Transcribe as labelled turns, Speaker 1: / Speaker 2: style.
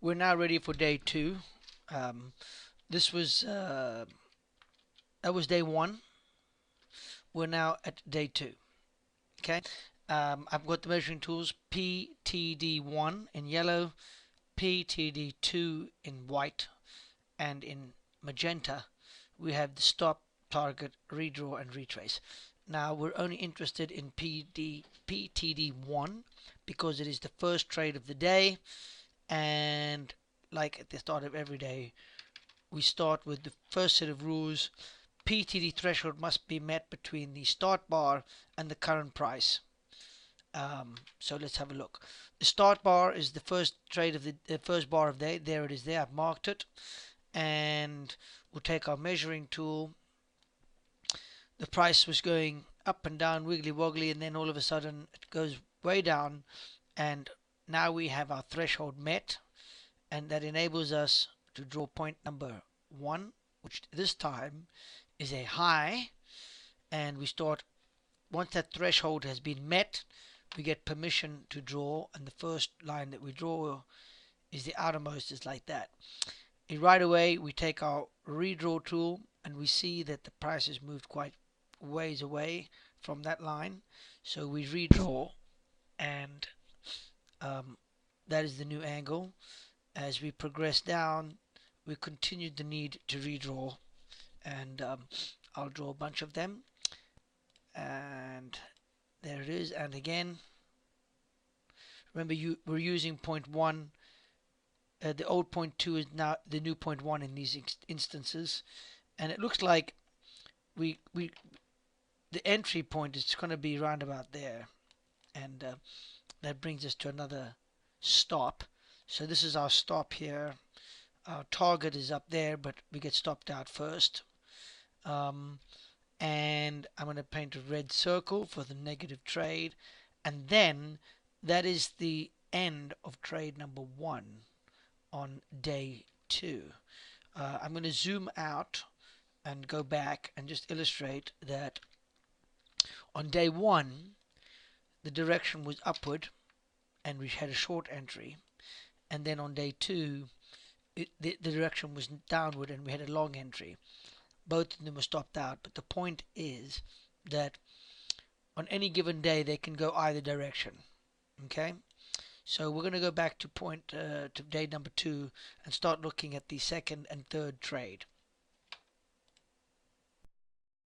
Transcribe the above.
Speaker 1: We're now ready for day two. Um, this was that was day one. We're now at day two. Okay. I've got the measuring tools PTD1 in yellow, PTD2 in white, and in magenta we have the stop, target, redraw, and retrace. Now we're only interested in PTD1 because it is the first trade of the day, and like at the start of every day, we start with the first set of rules. PTD threshold must be met between the start bar and the current price. So let's have a look. The start bar is the first trade of the first bar of the day. There it is. There, I've marked it, and we'll take our measuring tool. The price was going up and down, wiggly woggly, and then all of a sudden it goes way down, and now we have our threshold met, and that enables us to draw point number one, which this time is a high, and we start. Once that threshold has been met, we get permission to draw, and the first line that we draw is the outermost, is like that. And right away we take our redraw tool, and we see that the price has moved quite ways away from that line, so we redraw, and that is the new angle. As we progress down, we continue the need to redraw, and I'll draw a bunch of them, and there it is. And again, remember, we're using point one. The old point two is now the new point one in these instances, and it looks like we the entry point is going to be round about there, and that brings us to another stop. So this is our stop here. Our target is up there, but we get stopped out first. And I'm going to paint a red circle for the negative trade, and then that is the end of trade number one on day two. I'm going to zoom out and go back and just illustrate that on day one the direction was upward and we had a short entry, and then on day two the direction was downward and we had a long entry. Both of them were stopped out, but the point is that on any given day they can go either direction. Okay, so we're going to go back to day number two and start looking at the second and third trade.